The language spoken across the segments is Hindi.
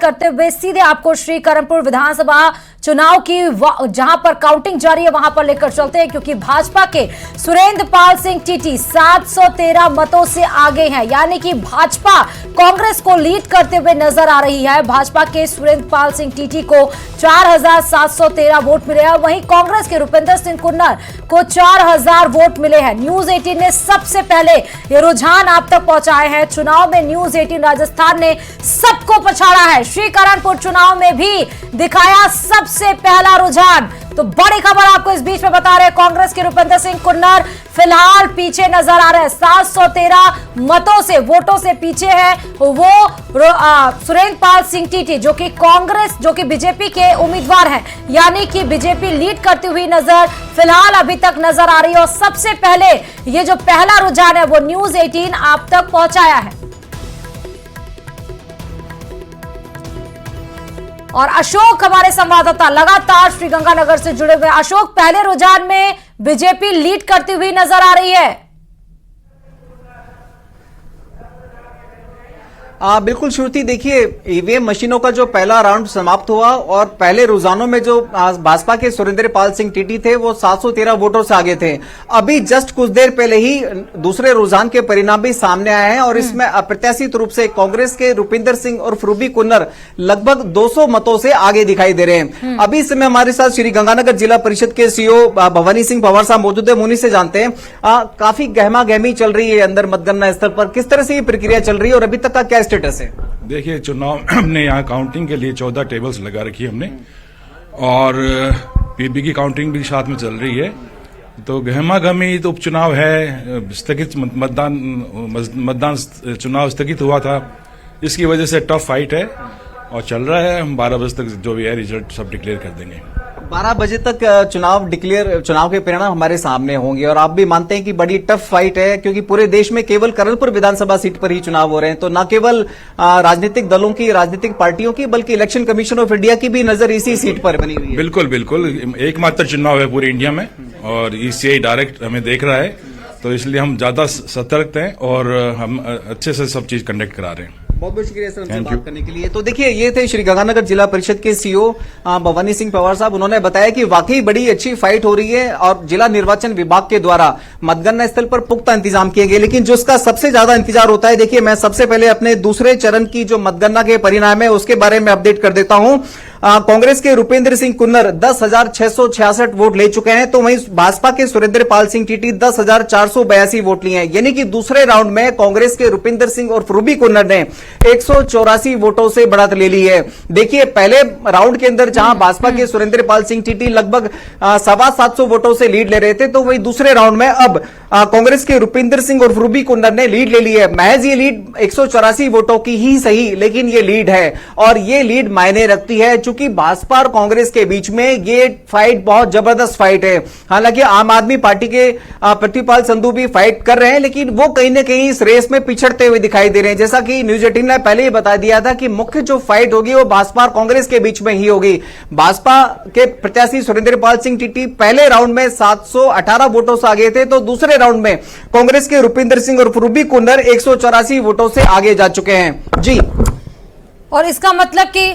करते हुए सीधे आपको श्रीकरणपुर विधानसभा चुनाव की जहां पर काउंटिंग जारी है वहां पर लेकर चलते हैं, क्योंकि भाजपा के सुरेंद्र पाल सिंह टीटी 713 मतों से आगे हैं। यानी कि भाजपा कांग्रेस को लीड करते हुए नजर आ रही है। भाजपा के सुरेंद्र पाल सिंह टीटी को 4713 वोट मिले हैं, वहीं कांग्रेस के रुपिंदर सिंह कुन्नर को 4000 वोट मिले हैं। न्यूज 18 ने सबसे पहले ये रुझान आप तक पहुंचाए हैं। चुनाव में न्यूज 18 राजस्थान ने सबको पछाड़ा है। श्रीकरणपुर चुनाव में भी दिखाया सबसे पहला रुझान। तो बड़ी खबर आपको इस बीच में बता रहे हैं, कांग्रेस के रुपिंदर सिंह कुन्नर फिलहाल पीछे नजर आ रहे हैं। 713 मतों से, वोटों से पीछे है वो सुरेंद्र पाल सिंह टीटी, जो कि कांग्रेस, जो कि बीजेपी के उम्मीदवार हैं। यानी कि बीजेपी लीड करती हुई नजर फिलहाल अभी तक नजर आ रही है। और सबसे पहले ये जो पहला रुझान है वो न्यूज 18 आप तक पहुंचाया है। और अशोक हमारे संवाददाता लगातार श्रीगंगानगर से जुड़े हुए। अशोक, पहले रुझान में बीजेपी लीड करती हुई नजर आ रही है। बिल्कुल श्रुति, देखिए ईवीएम मशीनों का जो पहला राउंड समाप्त हुआ और पहले रुझानों में जो भाजपा के सुरेंद्र पाल सिंह टीटी थे वो 713 वोटों से आगे थे। अभी जस्ट कुछ देर पहले ही दूसरे रुझान के परिणाम भी सामने आए हैं और इसमें अप्रत्याशित रूप से कांग्रेस के रुपिंदर सिंह और रूबी कुन्नर लगभग 200 मतों से आगे दिखाई दे रहे हैं। अभी इस समय हमारे साथ श्रीगंगानगर जिला परिषद के सीईओ भवानी सिंह पवार साहब मौजूद है। मुनि से जानते हैं, काफी गहमा गहमी चल रही है अंदर मतगणना स्थल पर, किस तरह से ये प्रक्रिया चल रही है और अभी तक का क्या स्टेटस है? देखिए, चुनाव हमने यहाँ काउंटिंग के लिए 14 टेबल्स लगा रखी है हमने, और पीबी की काउंटिंग भी साथ में चल रही है। तो गहमा गहमी तो उपचुनाव है, स्थगित मतदान चुनाव स्थगित हुआ था, इसकी वजह से टफ फाइट है और चल रहा है। हम 12 बजे तक जो भी है रिजल्ट सब डिक्लेयर कर देंगे। 12 बजे तक चुनाव के परिणाम हमारे सामने होंगे और आप भी मानते हैं कि बड़ी टफ फाइट है, क्योंकि पूरे देश में केवल करणपुर विधानसभा सीट पर ही चुनाव हो रहे हैं। तो न केवल राजनीतिक दलों की, राजनीतिक पार्टियों की, बल्कि इलेक्शन कमिशन ऑफ इंडिया की भी नजर इसी सीट पर बनी हुई है। बिल्कुल बिल्कुल, एकमात्र चुनाव है पूरे इंडिया में और ईसीआई डायरेक्ट हमें देख रहा है, तो इसलिए हम ज्यादा सतर्क हैं और हम अच्छे से सब चीज कंडक्ट करा रहे हैं। बहुत बहुत शुक्रिया सर हमसे बात करने के लिए। तो देखिए, ये थे श्रीगंगानगर जिला परिषद के सीईओ भवानी सिंह पवार साहब। उन्होंने बताया कि वाकई बड़ी अच्छी फाइट हो रही है और जिला निर्वाचन विभाग के द्वारा मतगणना स्थल पर पुख्ता इंतजाम किए गए। लेकिन जो इसका सबसे ज्यादा इंतजार होता है, देखिए मैं सबसे पहले अपने दूसरे चरण की जो मतगणना के परिणाम है उसके बारे में अपडेट कर देता हूं। कांग्रेस के रुपिंदर सिंह कुन्नर 10,666 वोट ले चुके हैं, तो वहीं भाजपा के सुरेंद्र पाल सिंह टीटी 10,482 वोट लिए हैं। यानी कि दूसरे राउंड में कांग्रेस के रुपिंदर सिंह और रूबी कुन्नर ने 184 वोटों से बढ़त ले ली है। देखिए, पहले राउंड के अंदर जहां भाजपा के सुरेंद्र पाल सिंह टीटी लगभग 750 वोटों से लीड ले रहे थे, तो वहीं दूसरे राउंड में अब कांग्रेस के रुपिंदर सिंह और रूबी कुन्नर ने लीड ले ली है। महज ये लीड 184 वोटों की ही सही, लेकिन ये लीड है और ये लीड मायने रखती है, चूंकि भाजपा और कांग्रेस के बीच में ये फाइट बहुत जबरदस्त फाइट है। हालांकि आम आदमी पार्टी के प्रतिपाल संधू भी फाइट कर रहे हैं, लेकिन वो कहीं ना कहीं इस रेस में पिछड़ते हुए दिखाई दे रहे हैं। जैसा कि न्यूज 18 ने पहले ही बता दिया था कि मुख्य जो फाइट होगी वो भाजपा और कांग्रेस के बीच में ही होगी। भाजपा के प्रत्याशी सुरेंद्र पाल सिंह टीटी पहले राउंड में 718 वोटों से आगे थे, तो दूसरे राउंड में कांग्रेस के रुपिंदर सिंह और रूबी कुन्नर 184 वोटों से आगे जा चुके हैं। जी, और इसका मतलब कि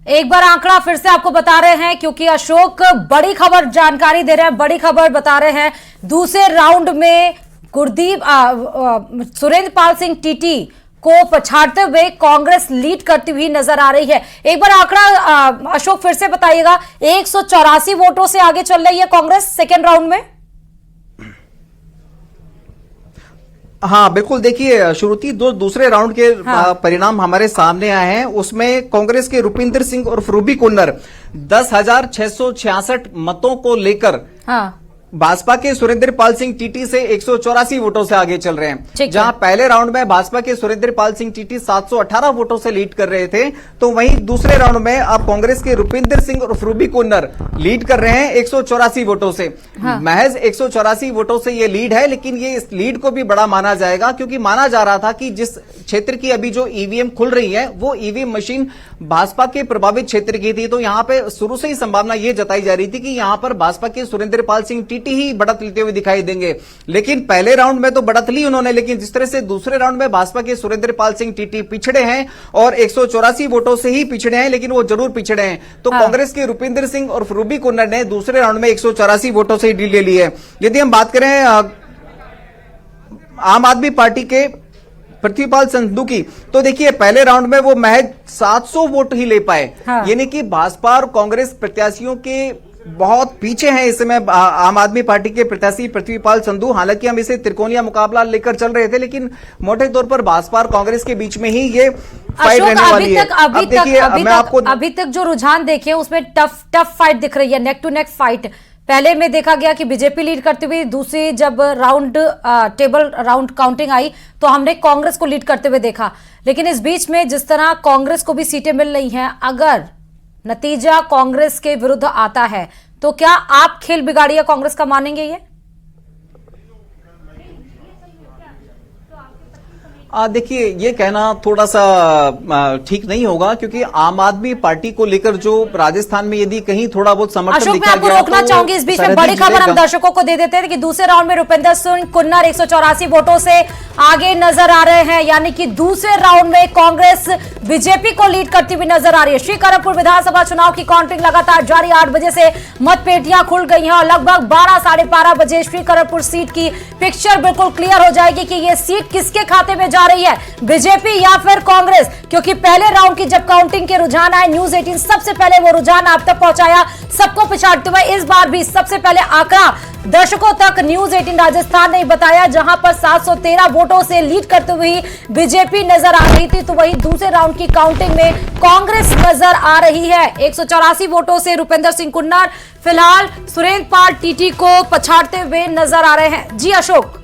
एक बार आंकड़ा फिर से आपको बता रहे हैं, क्योंकि अशोक बड़ी खबर जानकारी दे रहे हैं, बड़ी खबर बता रहे हैं। दूसरे राउंड में सुरेंद्र पाल सिंह टीटी को पछाड़ते हुए कांग्रेस लीड करती हुई नजर आ रही है। एक बार आंकड़ा अशोक फिर से बताइएगा। 184 वोटों से आगे चल रही है कांग्रेस सेकेंड राउंड में। हाँ बिल्कुल, देखिए श्रुति, दूसरे राउंड के परिणाम हमारे सामने आए हैं। उसमें कांग्रेस के रुपिंदर सिंह और रूबी कुन्नर 10,666 मतों को लेकर भाजपा के सुरेंद्र पाल सिंह टीटी से 184 वोटों से आगे चल रहे हैं। जहां पहले राउंड में भाजपा के सुरेंद्र पाल सिंह टीटी 718 वोटों से लीड कर रहे थे, तो वहीं दूसरे राउंड में अब कांग्रेस के रुपिंदर सिंह और रूबी कुन्नर लीड कर रहे हैं 184 वोटों से। महज 184 वोटों से ये लीड है, लेकिन ये इस लीड को भी बड़ा माना जाएगा, क्योंकि माना जा रहा था कि जिस क्षेत्र की अभी जो ईवीएम खुल रही है वो ईवीएम मशीन भाजपा के प्रभावित क्षेत्र की थी। तो यहां पर शुरू से ही संभावना ये जताई जा रही थी कि यहां पर भाजपा के सुरेंद्र पाल सिंह टीटी टीटी ही बढ़त लेते हुए दिखाई देंगे। लेकिन पहले राउंड में तो बढ़त ली उन्होंने, लेकिन जिस तरह से दूसरे राउंड में भाजपा के सुरेंद्र पाल सिंह टीटी पिछड़े हैं और 184 वोटों से ही पिछड़े हैं, लेकिन वो जरूर पिछड़े हैं। तो कांग्रेस के रुपिंदर सिंह और रूबी कुन्नर ने दूसरे राउंड में 184 वोटों से लीड ले ली है। यदि हम बात करें आम आदमी पार्टी के पृथ्वीपाल संधू की, तो देखिए पहले राउंड में वो महज 700 वोट ही ले पाए। यानी कि भाजपा और कांग्रेस प्रत्याशियों के बहुत पीछे हैं इस समय आम आदमी पार्टी के प्रत्याशी पृथ्वीपाल संधू। हालांकि हम इसे त्रिकोणीय मुकाबला लेकर चल रहे थे, लेकिन मोटे तौर पर भाजपा और कांग्रेस के बीच में ही ये फाइट रहने वाली है। अभी तक जो रुझान देखे उसमें टफ फाइट दिख रही है, नेक टू नेक फाइट। पहले में देखा गया कि बीजेपी लीड करती हुई, दूसरी जब टेबल राउंड काउंटिंग आई तो हमने कांग्रेस को लीड करते हुए देखा। लेकिन इस बीच में जिस तरह कांग्रेस को भी सीटें मिल रही हैं, अगर नतीजा कांग्रेस के विरुद्ध आता है तो क्या आप खेल बिगाड़िया कांग्रेस का मानेंगे ये? देखिए ये कहना थोड़ा सा ठीक नहीं होगा, क्योंकि आम आदमी पार्टी को लेकर जो राजस्थान में यदि कहीं थोड़ा बहुत समर्थन दिखा गया, अशोक, मैं आपको रोकना चाहूंगी इस बीच में। बड़ी खबर हम दर्शकों को दे देते हैं कि दूसरे राउंड में रुपिंदर सिंह कुन्नर 184 वोटों से आगे नजर आ रहे हैं। यानी कि दूसरे राउंड में कांग्रेस बीजेपी को लीड करती हुई नजर आ रही है। श्रीकरमपुर विधानसभा चुनाव की काउंटिंग लगातार जारी। 8 बजे से मतपेटियां खुल गई हैं और लगभग 12 साढ़े 12 बजे श्रीकरमपुर सीट की पिक्चर बिल्कुल क्लियर हो जाएगी कि ये सीट किसके खाते में जा रही है, बीजेपी या फिर कांग्रेस। क्योंकि पहले राउंड की जब काउंटिंग के रुझान आए, न्यूज 18 सबसे पहले वो रुझान आप तक पहुंचाया, सबको पिछाड़ते हुए। इस बार भी सबसे पहले आंकड़ा दर्शकों तक न्यूज 18 राजस्थान ने बताया, जहां पर 713 वोटों से लीड करते हुए बीजेपी नजर आ रही थी, तो वहीं दूसरे राउंड की काउंटिंग में कांग्रेस नजर आ रही है। 184 वोटों से रुपिंदर सिंह कुन्नर फिलहाल सुरेंद्र पाल टीटी को पछाड़ते हुए नजर आ रहे हैं। जी अशोक।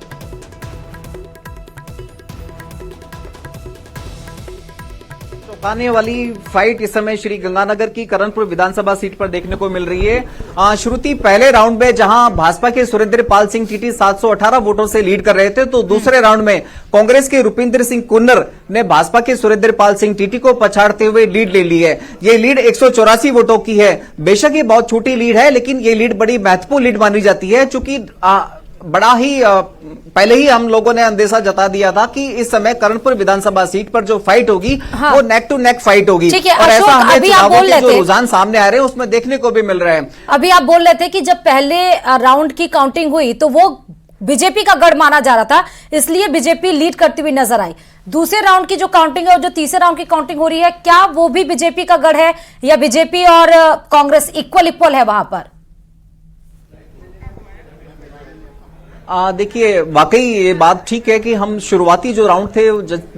आने वाली फाइट इस समय श्री गंगानगर की करणपुर विधानसभा सीट पर देखने को मिल रही है। श्रुति, पहले राउंड में जहां भाजपा के सुरेंद्र पाल सिंह टीटी 718 वोटों से लीड कर रहे थे, तो दूसरे राउंड में कांग्रेस के रुपिंदर सिंह कुन्नर ने भाजपा के सुरेंद्र पाल सिंह टीटी को पछाड़ते हुए लीड ले ली है। ये लीड 184 वोटों की है। बेशक ये बहुत छोटी लीड है, लेकिन ये लीड बड़ी महत्वपूर्ण लीड मानी जाती है, चूंकि बड़ा ही पहले ही हम लोगों ने अंदेशा जता दिया था कि इस समय करणपुर विधानसभा सीट पर जो फाइट होगी वो नेक टू नेक फाइट होगी। और ऐसा हमें चुनावों के जो रुझान सामने आ रहे हैं उसमें देखने को भी मिल रहे हैं। अभी आप बोल रहे थे कि जब पहले राउंड की काउंटिंग हुई तो वो बीजेपी का गढ़ माना जा रहा था, इसलिए बीजेपी लीड करती हुई नजर आई। दूसरे राउंड की जो काउंटिंग है और जो तीसरे राउंड की काउंटिंग हो रही है, क्या वो भी बीजेपी का गढ़ है या बीजेपी और कांग्रेस इक्वल है वहां पर? देखिए वाकई ये बात ठीक है कि हम शुरुआती जो राउंड थे,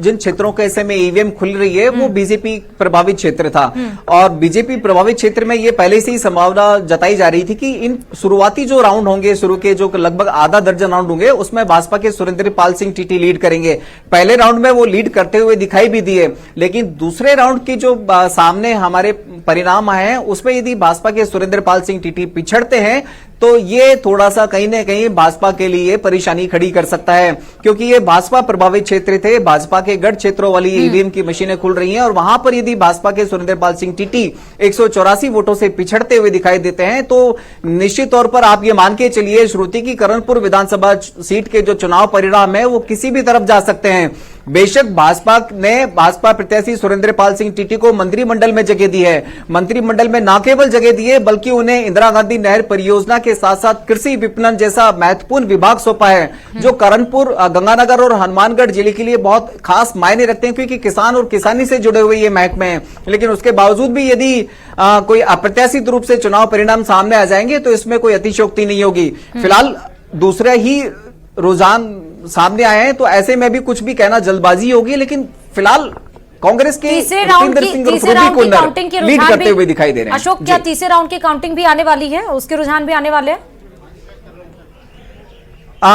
जिन क्षेत्रों के ऐसे में ईवीएम खुल रही है वो बीजेपी प्रभावित क्षेत्र था, और बीजेपी प्रभावित क्षेत्र में ये पहले से ही संभावना जताई जा रही थी कि इन शुरुआती जो राउंड होंगे, शुरू के जो लगभग आधा दर्जन राउंड होंगे, उसमें भाजपा के सुरेंद्र पाल सिंह टीटी लीड करेंगे। पहले राउंड में वो लीड करते हुए दिखाई भी दिए, लेकिन दूसरे राउंड की जो सामने हमारे परिणाम आए हैं उसमें यदि भाजपा के सुरेंद्र पाल सिंह टीटी पिछड़ते हैं तो ये थोड़ा सा कहीं ना कहीं भाजपा के लिए परेशानी खड़ी कर सकता है, क्योंकि ये भाजपा प्रभावित क्षेत्र थे। भाजपा के गढ़ क्षेत्रों वाली ईवीएम की मशीनें खुल रही हैं, और वहां पर यदि भाजपा के सुरेंद्र पाल सिंह टीटी 184 वोटों से पिछड़ते हुए दिखाई देते हैं, तो निश्चित तौर पर आप ये मान के चलिए श्रुति की करणपुर विधानसभा सीट के जो चुनाव परिणाम है वो किसी भी तरफ जा सकते हैं। बेशक भाजपा ने भाजपा प्रत्याशी सुरेंद्र पाल सिंह टीटी को मंत्रिमंडल में जगह दी है। मंत्रिमंडल में न केवल जगह दी है, बल्कि उन्हें इंदिरा गांधी नहर परियोजना के साथ साथ कृषि विपणन जैसा महत्वपूर्ण विभाग सौंपा है, जो करणपुर, गंगानगर और हनुमानगढ़ जिले के लिए बहुत खास मायने रखते हैं, क्योंकि किसान और किसानी से जुड़े हुए ये महकमे हैं। लेकिन उसके बावजूद भी यदि कोई अप्रत्याशित रूप से चुनाव परिणाम सामने आ जाएंगे तो इसमें कोई अतिशयोक्ति नहीं होगी। फिलहाल दूसरे ही रुझान सामने आए हैं, तो ऐसे में भी कुछ भी कहना जल्दबाजी होगी, लेकिन फिलहाल कांग्रेस के रुपिंदर सिंह और रूबी कुन्नर लीड करते हुए दिखाई दे रहे हैं। अशोक, क्या तीसरे राउंड की काउंटिंग भी आने वाली है, उसके रुझान भी आने वाले हैं?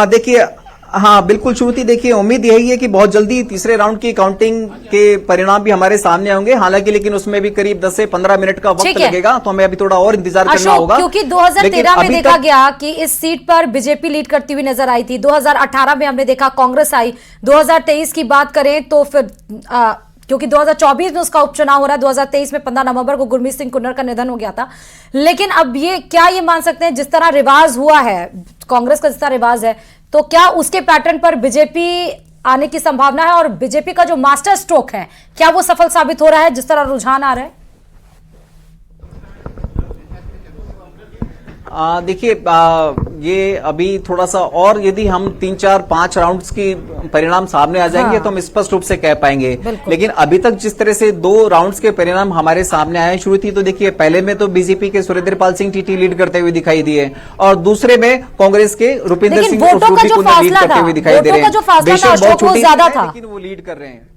देखिए, हाँ बिल्कुल श्रुति, देखिए उम्मीद यही है कि बहुत जल्दी तीसरे राउंड की काउंटिंग के परिणाम भी हमारे सामने होंगे। हालांकि लेकिन उसमें भी करीब 10 से 15 मिनट का वक्त लगेगा, तो हमें अभी थोड़ा और इंतजार करना होगा, क्योंकि 2013 में देखा गया कि इस सीट पर बीजेपी लीड करती हुई नजर आई थी। 2018 में हमने देखा कांग्रेस आई। 2023 की बात करें तो फिर क्योंकि 2024 में उसका उपचुनाव हो रहा है, 2023 में 15 नवंबर को गुरमीत सिंह कुन्नर का निधन हो गया था। लेकिन अब ये मान सकते हैं जिस तरह रिवाज हुआ है, कांग्रेस का जिस तरह रिवाज है, तो क्या उसके पैटर्न पर बीजेपी आने की संभावना है? और बीजेपी का जो मास्टर स्ट्रोक है, क्या वो सफल साबित हो रहा है जिस तरह रुझान आ रहा है? देखिए, ये अभी थोड़ा सा और यदि हम 3, 4, 5 राउंड्स की परिणाम सामने आ जाएंगे हाँ। तो हम स्पष्ट रूप से कह पाएंगे। बिल्कुल। लेकिन अभी तक जिस तरह से 2 राउंड्स के परिणाम हमारे सामने आए, शुरू थी तो देखिए पहले में तो बीजेपी के सुरेंद्र पाल सिंह टीटी लीड करते हुए दिखाई दिए और दूसरे में कांग्रेस के रुपिंदर सिंह लीड करते हुए दिखाई दे रहे हैं। वो ज्यादा था, लेकिन वो लीड कर रहे हैं।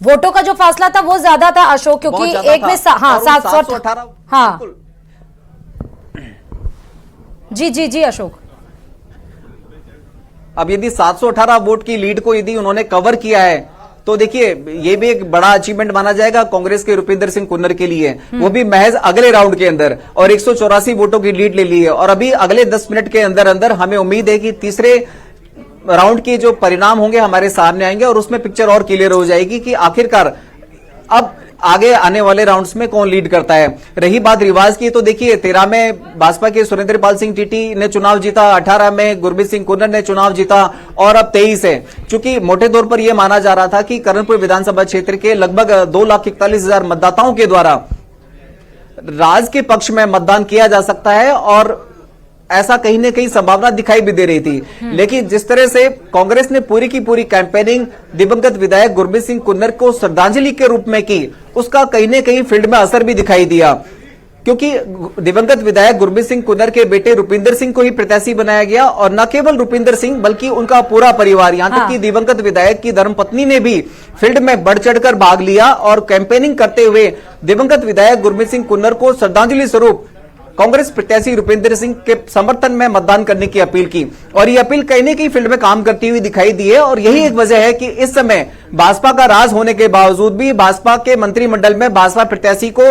वोटों का जो फासला था वो ज्यादा था अशोक, क्योंकि एक में 718। हाँ जी अशोक, अब यदि 718 वोट की लीड को यदि उन्होंने कवर किया है तो देखिए ये भी एक बड़ा अचीवमेंट माना जाएगा कांग्रेस के रुपिंदर सिंह कुन्नर के लिए, वो भी महज अगले राउंड के अंदर, और 184 वोटों की लीड ले ली है। और अभी अगले 10 मिनट के अंदर अंदर हमें उम्मीद है कि तीसरे राउंड के जो परिणाम होंगे हमारे सामने आएंगे और उसमें पिक्चर और क्लियर हो जाएगी कि आखिरकार अब आगे आने वाले राउंड्स में कौन लीड करता है। रही बात रिवाज की, तो देखिए 13 में भाजपा के सुरेंद्र पाल सिंह टीटी ने चुनाव जीता, 18 में गुरमीत सिंह कुन्नर ने चुनाव जीता और अब 23 है। चूंकि मोटे तौर पर यह माना जा रहा था कि करणपुर विधानसभा क्षेत्र के लगभग 2,41,000 मतदाताओं के द्वारा राज के पक्ष में मतदान किया जा सकता है और ऐसा कहीं न कहीं संभावना दिखाई भी दे रही थी। लेकिन जिस तरह से कांग्रेस ने पूरी की पूरी कैंपेनिंग दिवंगत विधायक गुरमीत सिंह कुन्नर को श्रद्धांजलि के रूप में की, उसका कहीं न कहीं फील्ड में असर भी दिखाई दिया, क्योंकि दिवंगत विधायक गुरमीत सिंह कुन्नर के बेटे रुपिंदर सिंह को ही प्रत्याशी बनाया गया और न केवल रुपिंदर सिंह बल्कि उनका पूरा परिवार, यहां तक कि दिवंगत विधायक की धर्मपत्नी ने भी फील्ड में बढ़ चढ़कर भाग लिया और कैंपेनिंग करते हुए दिवंगत विधायक गुरमीत सिंह कुन्नर को श्रद्धांजलि स्वरूप कांग्रेस प्रत्याशी रुपिंदर सिंह के समर्थन में मतदान करने की अपील की। और ये अपील कहीं न कहीं फील्ड में काम करती हुई दिखाई दी है और यही एक वजह है कि इस समय भाजपा का राज होने के बावजूद भी, भाजपा के मंत्रिमंडल में भाजपा प्रत्याशी को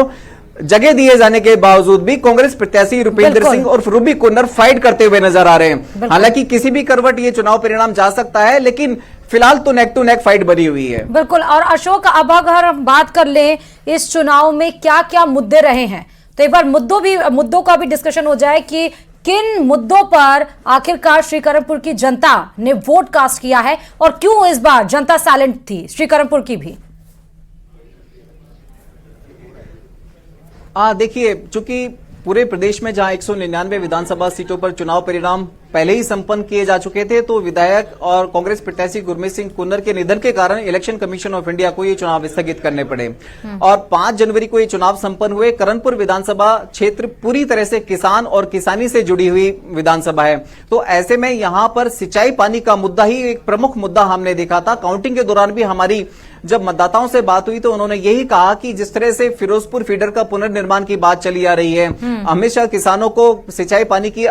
जगह दिए जाने के बावजूद भी कांग्रेस प्रत्याशी रुपिंदर सिंह और रूबी कुन्नर फाइट करते हुए नजर आ रहे हैं। हालांकि किसी भी करवट ये चुनाव परिणाम जा सकता है, लेकिन फिलहाल तो नेक टू नेक फाइट बनी हुई है। बिल्कुल। और अशोक, अब अगर हम बात कर लें इस चुनाव में क्या क्या मुद्दे रहे हैं, तो एक बार मुद्दों का भी डिस्कशन हो जाए कि किन मुद्दों पर आखिरकार श्रीकरणपुर की जनता ने वोट कास्ट किया है और क्यों इस बार जनता साइलेंट थी श्रीकरणपुर की भी। देखिए, चूंकि पूरे प्रदेश में जहां 199 विधानसभा सीटों पर चुनाव परिणाम पहले ही संपन्न किए जा चुके थे, तो विधायक और कांग्रेस प्रत्याशी गुरमीत सिंह कुन्नर के निधन के कारण इलेक्शन कमीशन ऑफ इंडिया को ये चुनाव स्थगित करने पड़े और 5 जनवरी को ये चुनाव संपन्न हुए। करणपुर विधानसभा क्षेत्र पूरी तरह से किसान और किसानी से जुड़ी हुई विधानसभा है, तो ऐसे में यहां पर सिंचाई पानी का मुद्दा ही एक प्रमुख मुद्दा हमने देखा था। काउंटिंग के दौरान भी हमारी जब मतदाताओं से बात हुई तो उन्होंने यही कहा कि जिस तरह से फिरोजपुर फीडर का पुनर्निर्माण की बात चली आ रही है, हमेशा किसानों को सिंचाई पानी की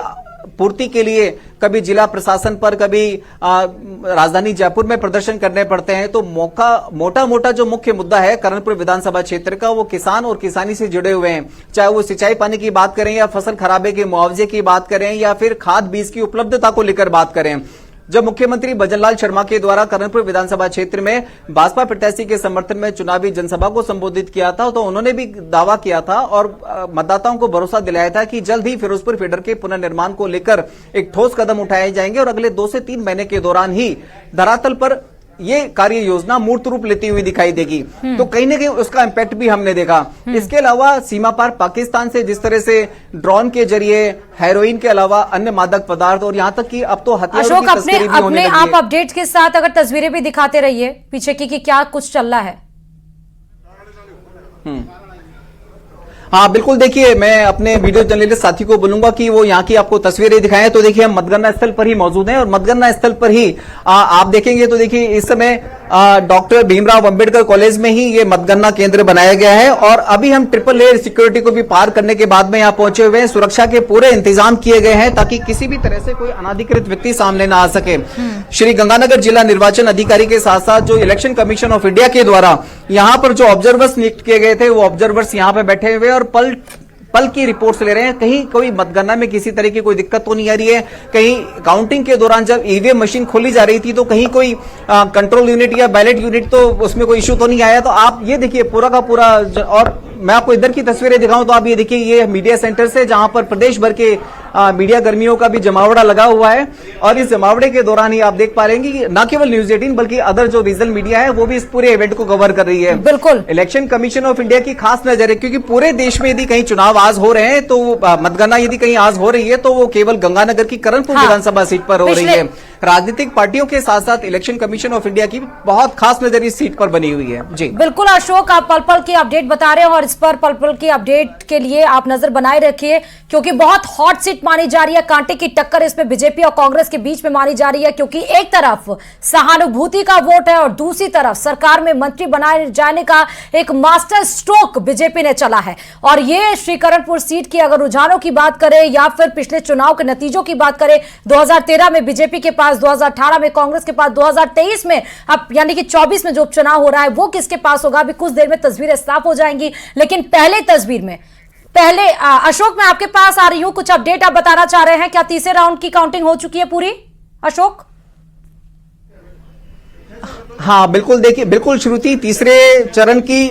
पूर्ति के लिए कभी जिला प्रशासन पर, कभी राजधानी जयपुर में प्रदर्शन करने पड़ते हैं। तो मोटा मोटा जो मुख्य मुद्दा है करणपुर विधानसभा क्षेत्र का, वो किसान और किसानी से जुड़े हुए हैं, चाहे वो सिंचाई पानी की बात करें या फसल खराबे के मुआवजे की बात करें या फिर खाद बीज की उपलब्धता को लेकर बात करें। जब मुख्यमंत्री भजनलाल शर्मा के द्वारा करणपुर विधानसभा क्षेत्र में भाजपा प्रत्याशी के समर्थन में चुनावी जनसभा को संबोधित किया था, तो उन्होंने भी दावा किया था और मतदाताओं को भरोसा दिलाया था कि जल्द ही फिरोजपुर फीडर के पुनर्निर्माण को लेकर एक ठोस कदम उठाए जाएंगे और अगले 2 से 3 महीने के दौरान ही धरातल पर ये कार्य योजना मूर्त रूप लेती हुई दिखाई देगी। तो कहीं न कहीं उसका इम्पैक्ट भी हमने देखा। इसके अलावा सीमा पार पाकिस्तान से जिस तरह से ड्रोन के जरिए हेरोइन के अलावा अन्य मादक पदार्थ और यहाँ तक कि अब तो हथियारों की तस्करी भी होने लगी है। आप अपडेट के साथ अगर तस्वीरें भी दिखाते रहिए पीछे की कि क्या कुछ चल रहा है। हाँ बिल्कुल, देखिए मैं अपने वीडियो जर्नलिस्ट साथी को बोलूंगा कि वो यहाँ की आपको तस्वीरें दिखाएं। तो देखिए हम मतगणना स्थल पर ही मौजूद हैं और मतगणना स्थल पर ही आप देखेंगे तो देखिए इस समय डॉक्टर भीमराव अंबेडकर कॉलेज में ही ये मतगणना केंद्र बनाया गया है और अभी हम ट्रिपल लेयर सिक्योरिटी को भी पार करने के बाद में यहाँ पहुंचे हुए हैं। सुरक्षा के पूरे इंतजाम किए गए हैं ताकि किसी भी तरह से कोई अनाधिकृत व्यक्ति सामने ना आ सके। श्री गंगानगर जिला निर्वाचन अधिकारी के साथ साथ जो इलेक्शन कमीशन ऑफ इंडिया के द्वारा यहाँ पर जो ऑब्जर्वर्स नियुक्त किए गए थे, वो ऑब्जर्वर्स यहाँ पे बैठे हुए और पल पल की रिपोर्ट्स ले रहे हैं, कहीं कोई मतगणना में किसी तरह की कोई दिक्कत तो नहीं आ रही है, कहीं काउंटिंग के दौरान जब ईवीएम मशीन खोली जा रही थी तो कहीं कोई कंट्रोल यूनिट या बैलेट यूनिट तो उसमें कोई इश्यू तो नहीं आया। तो आप ये देखिए पूरा का पूरा, और मैं आपको इधर की तस्वीरें दिखाऊं तो आप ये देखिए, ये मीडिया सेंटर से जहां पर प्रदेश भर के मीडिया कर्मियों का भी जमावड़ा लगा हुआ है, और इस जमावड़े के दौरान ही आप देख पा रहे हैं कि न केवल न्यूज 18 बल्कि अदर जो रीजनल मीडिया है वो भी इस पूरे इवेंट को कवर कर रही है। बिल्कुल, इलेक्शन कमीशन ऑफ इंडिया की खास नजर है, क्योंकि पूरे देश में यदि कहीं चुनाव आज हो रहे हैं तो मतगणना यदि कहीं आज हो रही है तो वो केवल गंगानगर की करणपुर विधानसभा सीट पर हो रही है। राजनीतिक पार्टियों के साथ साथ इलेक्शन कमीशन ऑफ इंडिया की बहुत खास नजर इस सीट पर बनी हुई है। जी बिल्कुल अशोक, आप पल पल की अपडेट बता रहे हैं और इस पर पल पल की अपडेट के लिए आप नजर बनाए रखिए, क्योंकि बहुत हॉट सीट मानी जा रही है। कांटे की टक्कर इसमें बीजेपी और कांग्रेस के बीच में मानी जा रही है, क्योंकि एक तरफ सहानुभूति का वोट है और दूसरी तरफ सरकार में मंत्री बनाए जाने का एक मास्टर स्ट्रोक बीजेपी ने चला है। और ये श्रीकरणपुर सीट की अगर रुझानों की बात करें या फिर पिछले चुनाव के नतीजों की बात करें, 2013 में बीजेपी के पास, 2018 में कांग्रेस के पास, 2023 में अब यानी कि 24 में जो उपचुनाव हो रहा है वो किसके पास होगा, अभी कुछ देर में तस्वीरें साफ हो जाएंगी। लेकिन पहले तस्वीर में अशोक, मैं आपके पास आ रही हूं, कुछ अपडेट आप बताना चाह रहे हैं क्या? तीसरे राउंड की काउंटिंग हो चुकी है पूरी अशोक? हाँ बिल्कुल, देखिए बिल्कुल श्रुति, तीसरे चरण की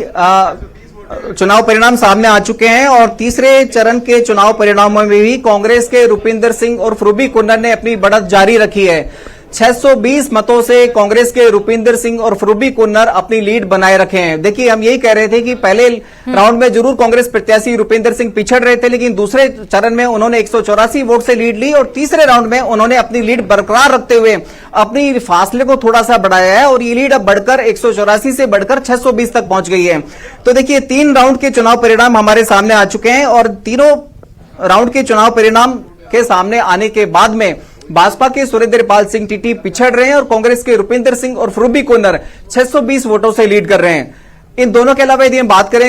चुनाव परिणाम सामने आ चुके हैं और तीसरे चरण के चुनाव परिणामों में भी कांग्रेस के रुपिंदर सिंह और रूबी कुन्नर ने अपनी बढ़त जारी रखी है। 620 मतों से कांग्रेस के रुपिंदर सिंह और रूबी कुन्नर अपनी लीड बनाए रखे हैं। देखिए हम यही कह रहे थे कि पहले राउंड में जरूर कांग्रेस प्रत्याशी रुपिंदर सिंह पिछड़ रहे थे, लेकिन दूसरे चरण में उन्होंने 184 वोट से लीड ली और तीसरे राउंड में उन्होंने अपनी लीड बरकरार रखते हुए अपनी फासले को थोड़ा सा बढ़ाया है और ये लीड अब बढ़कर 184 से बढ़कर 620 तक पहुंच गई है। तो देखिए 3 राउंड के चुनाव परिणाम हमारे सामने आ चुके हैं और तीनों राउंड के चुनाव परिणाम के सामने आने के बाद में भाजपा के सुरेंद्र पाल सिंह टीटी पिछड़ रहे हैं और कांग्रेस के रुपिंदर सिंह और रूबी कुन्नर 620 वोटों से लीड कर रहे हैं। इन दोनों के अलावा यदि हम बात करें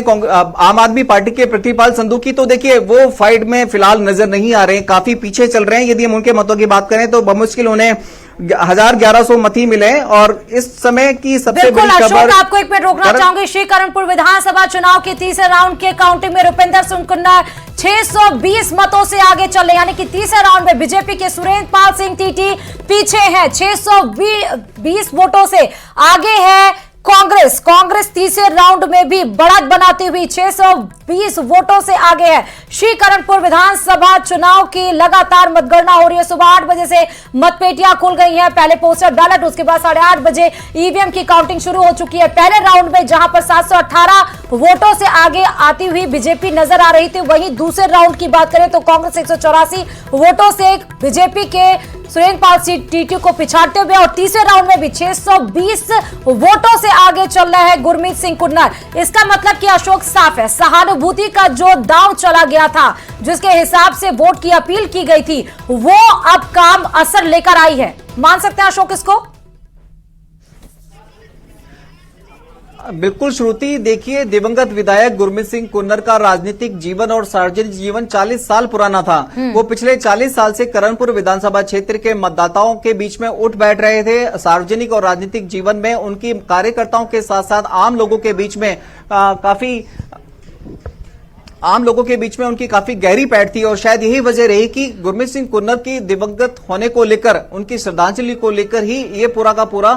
आम आदमी पार्टी के प्रतिपाल संधू की, तो देखिए वो फाइट में फिलहाल नजर नहीं आ रहे हैं, काफी पीछे चल रहे हैं। यदि हम उनके मतों की बात करें तो बमुश्किल उन्हें 1100 मत ही मिले और इस समय की सबसे बड़ी खबर, आपको एक मिनट रोकना चाहूंगी। श्रीकरणपुर विधानसभा चुनाव के तीसरे राउंड के काउंटिंग में रुपिंदर सिंह कुन्नर 620 मतों से आगे चल रहे, यानी कि तीसरे राउंड में बीजेपी के सुरेंद्र पाल सिंह टीटी पीछे हैं, 620 वोटों से आगे है कांग्रेस तीसरे राउंड में भी बढ़त बनाती हुई 620 वोटों से आगे है। श्रीकरणपुर विधानसभा चुनाव की लगातार मतगणना हो रही है। सुबह 8 बजे से मतपेटियां खुल गई हैं, पहले पोस्टल बैलेट, उसके बाद 8:30 बजे ईवीएम की काउंटिंग शुरू हो चुकी है। पहले राउंड में जहां पर 718 वोटों से आगे आती हुई बीजेपी नजर आ रही थी, वहीं दूसरे राउंड की बात करें तो कांग्रेस 184 वोटों से बीजेपी के सुरेंद्र पाल सिंह टीटी को पिछाड़ते हुए और तीसरे राउंड में भी 620 वोटों से आगे चल रहे हैं गुरमीत सिंह कुन्नर। इसका मतलब कि अशोक साफ है, सहानुभूति का जो दांव चला गया था, जिसके हिसाब से वोट की अपील की गई थी, वो अब काम असर लेकर आई है। मान सकते हैं अशोक इसको? बिल्कुल श्रुति, देखिए दिवंगत विधायक गुरमीत सिंह कुन्नर का राजनीतिक जीवन और सार्वजनिक जीवन 40 साल पुराना था। वो पिछले 40 साल से करणपुर विधानसभा क्षेत्र के मतदाताओं के बीच में उठ बैठ रहे थे। सार्वजनिक और राजनीतिक जीवन में उनकी कार्यकर्ताओं के साथ साथ आम लोगों के बीच में उनकी काफी गहरी पैठ थी और शायद यही वजह रही कि गुरमीत सिंह कुन्नर की दिवंगत होने को लेकर, उनकी श्रद्धांजलि को लेकर ही ये पूरा का पूरा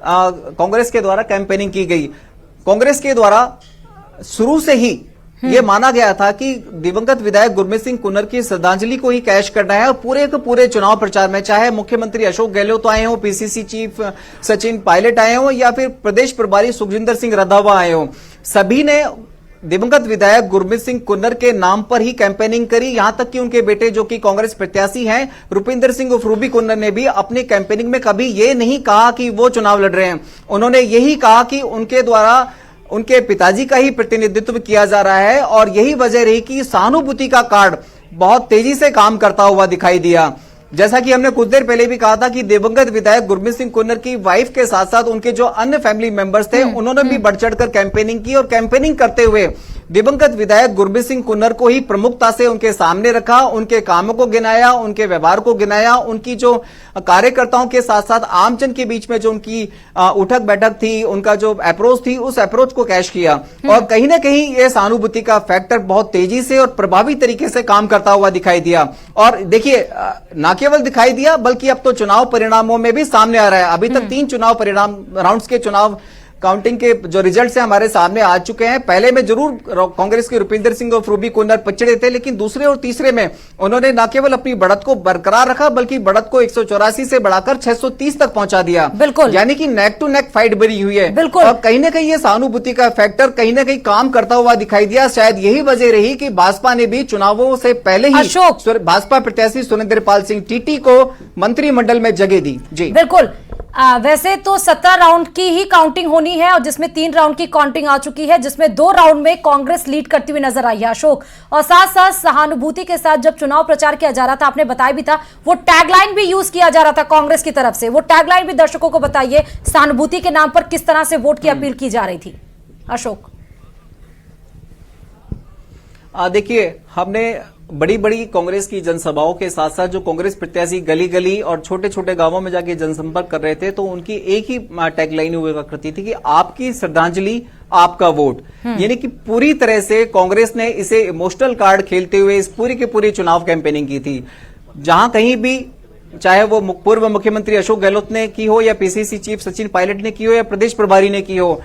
कांग्रेस के द्वारा कैंपेनिंग की गई। कांग्रेस के द्वारा शुरू से ही ये माना गया था कि दिवंगत विधायक गुरमीत सिंह कुन्नर की श्रद्धांजलि को ही कैश करना है और पूरे के पूरे चुनाव प्रचार में, चाहे मुख्यमंत्री अशोक गहलोत आए हो, पीसीसी चीफ सचिन पायलट आए हो या फिर प्रदेश प्रभारी सुखजिंदर सिंह रंधावा आए हो, सभी ने दिवंगत विधायक गुरमीत सिंह कुन्नर के नाम पर ही कैंपेनिंग करी। यहां तक कि उनके बेटे जो कि कांग्रेस प्रत्याशी हैं रुपिंदर सिंह और रूबी कुन्नर ने भी अपनी कैंपेनिंग में कभी ये नहीं कहा कि वो चुनाव लड़ रहे हैं। उन्होंने यही कहा कि उनके द्वारा उनके पिताजी का ही प्रतिनिधित्व किया जा रहा है और यही वजह रही कि सहानुभूति का कार्ड बहुत तेजी से काम करता हुआ दिखाई दिया। जैसा कि हमने कुछ देर पहले भी कहा था कि दिवंगत विधायक गुरमीत सिंह कुन्नर की वाइफ के साथ साथ उनके जो अन्य फैमिली मेंबर्स थे, उन्होंने भी बढ़ चढ़कर कैंपेनिंग की और कैंपेनिंग करते हुए दिवंगत विधायक गुरमीत सिंह कुन्नर को ही प्रमुखता से उनके सामने रखा, उनके कामों को गिनाया, उनके व्यवहार को गिनाया, उनकी जो कार्यकर्ताओं के साथ साथ आमजन के बीच में जो उनकी उठक बैठक थी, उनका जो अप्रोच थी, उस अप्रोच को कैश किया। और कहीं ना कहीं ये सहानुभूति का फैक्टर बहुत तेजी से और प्रभावी तरीके से काम करता हुआ दिखाई दिया। और देखिए, न केवल दिखाई दिया बल्कि अब तो चुनाव परिणामों में भी सामने आ रहा है। अभी तक 3 चुनाव परिणाम राउंड्स के चुनाव काउंटिंग के जो रिजल्ट्स हैं हमारे सामने आ चुके हैं। पहले में जरूर कांग्रेस के रुपिंदर सिंह और रूबी कुन्नर पिछड़े थे, लेकिन दूसरे और तीसरे में उन्होंने न केवल अपनी बढ़त को बरकरार रखा बल्कि बढ़त को 184 से बढ़ाकर 630 तक पहुंचा दिया। बिल्कुल, यानी कि नेक टू नेक फाइट बनी हुई है। बिल्कुल, और कहीं ना कहीं ये सहानुभूति का फैक्टर कहीं ना कहीं काम करता हुआ दिखाई दिया। शायद यही वजह रही कि भाजपा ने भी चुनावों से पहले ही भाजपा प्रत्याशी सुरेंद्रपाल सिंह टीटी को मंत्रिमंडल में जगह दी। जी बिल्कुल। वैसे तो 17 राउंड की ही काउंटिंग होनी है और जिसमें 3 राउंड की काउंटिंग आ चुकी है, जिसमें 2 राउंड में कांग्रेस लीड करती हुई नजर आई है अशोक। और साथ साथ सहानुभूति के साथ जब चुनाव प्रचार किया जा रहा था, आपने बताया भी था, वो टैगलाइन भी यूज किया जा रहा था कांग्रेस की तरफ से। वो टैगलाइन भी दर्शकों को बताइए, सहानुभूति के नाम पर किस तरह से वोट की अपील की जा रही थी अशोक। देखिए, हमने बड़ी बड़ी कांग्रेस की जनसभाओं के साथ साथ जो कांग्रेस प्रत्याशी गली गली और छोटे छोटे गांवों में जाके जनसंपर्क कर रहे थे, तो उनकी एक ही टैगलाइन हुआ करती थी कि आपकी श्रद्धांजलि आपका वोट। यानी कि पूरी तरह से कांग्रेस ने इसे इमोशनल कार्ड खेलते हुए इस पूरी की पूरी चुनाव कैंपेनिंग की थी। जहां कहीं भी, चाहे वो पूर्व मुख्यमंत्री अशोक गहलोत ने की हो या पीसीसी चीफ सचिन पायलट ने की हो या प्रदेश प्रभारी ने की हो,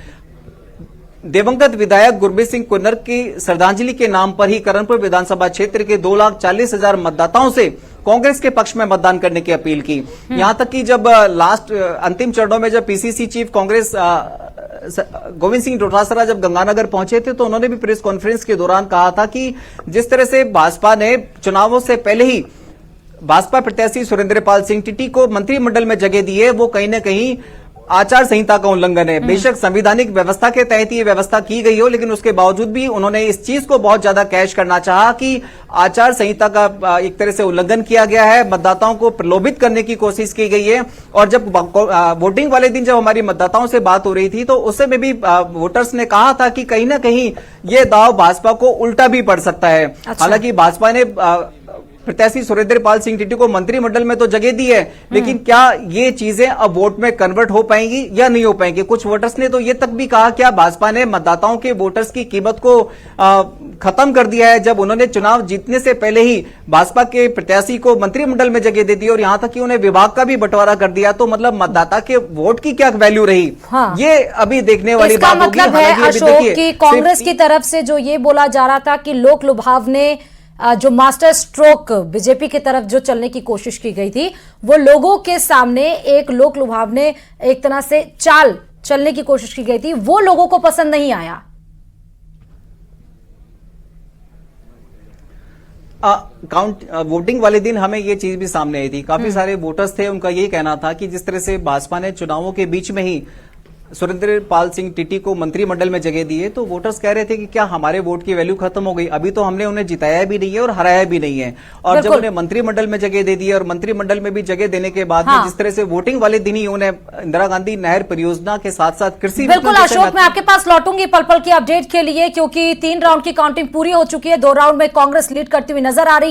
दिवंगत विधायक गुरमीत सिंह कुन्नर की श्रद्धांजलि के नाम पर ही करणपुर विधानसभा क्षेत्र के 2,40,000 मतदाताओं से कांग्रेस के पक्ष में मतदान करने की अपील की। यहां तक कि जब लास्ट अंतिम चरणों में जब पीसीसी चीफ कांग्रेस गोविंद सिंह डोटासरा जब गंगानगर पहुंचे थे, तो उन्होंने भी प्रेस कॉन्फ्रेंस के दौरान कहा था कि जिस तरह से भाजपा ने चुनावों से पहले ही भाजपा प्रत्याशी सुरेंद्रपाल सिंह टीटी को मंत्रिमंडल में जगह दी है, वो कहीं न कहीं आचार संहिता का उल्लंघन है। बेशक संवैधानिक व्यवस्था के तहत ये व्यवस्था की गई हो, लेकिन उसके बावजूद भी उन्होंने इस चीज को बहुत ज्यादा कैश करना चाहा कि आचार संहिता का एक तरह से उल्लंघन किया गया है, मतदाताओं को प्रलोभित करने की कोशिश की गई है। और जब वोटिंग वाले दिन जब हमारी मतदाताओं से बात हो रही थी, तो उससे में भी वोटर्स ने कहा था कि कहीं ना कहीं ये दाव भाजपा को उल्टा भी पड़ सकता है। हालांकि भाजपा ने प्रत्याशी सुरेंद्रपाल सिंह टीटी को मंत्रिमंडल में तो जगह दी है, लेकिन क्या ये चीजें अब वोट में कन्वर्ट हो पाएंगी या नहीं हो पाएंगी? कुछ वोटर्स ने तो ये तक भी कहा क्या भाजपा ने मतदाताओं के वोटर्स की कीमत को खत्म कर दिया है, जब उन्होंने चुनाव जीतने से पहले ही भाजपा के प्रत्याशी को मंत्रिमंडल में जगह दे दी और यहां तक कि उन्हें विभाग का भी बंटवारा कर दिया। तो मतलब मतदाता के वोट की क्या वैल्यू रही? हाँ। ये अभी देखने वाली बात होगी। मतलब है अशोक कि कांग्रेस की तरफ से जो ये बोला जा रहा था कि लोक लुभाव ने जो मास्टर स्ट्रोक बीजेपी की तरफ जो चलने की कोशिश की गई थी, वो लोगों के सामने एक लोक लुभावने एक तरह से चाल चलने की कोशिश की गई थी, वो लोगों को पसंद नहीं आया। वोटिंग वाले दिन हमें ये चीज भी सामने आई थी। काफी सारे वोटर्स थे, उनका यही कहना था कि जिस तरह से भाजपा ने चुनावों के बीच में ही सुरेंद्रपाल सिंह टीटी को मंत्रिमंडल में जगह दी है, तो वोटर्स कह रहे थे कि क्या हमारे वोट की वैल्यू खत्म हो गई? अभी तो हमने उन्हें जिताया भी नहीं है और हराया भी नहीं है, और जब उन्हें मंत्रिमंडल में जगह दे दी और मंत्रिमंडल में भी जगह देने के बाद में जिस तरह से वोटिंग वाले दिन ही उन्हें इंदिरा गांधी नहर परियोजना के साथ साथ कृषि। बिल्कुल अशोक, मैं आपके पास लौटूंगी पल पल की अपडेट के लिए, क्योंकि 3 राउंड की काउंटिंग पूरी हो चुकी है। 2 राउंड में कांग्रेस लीड करती हुई नजर आ रही है।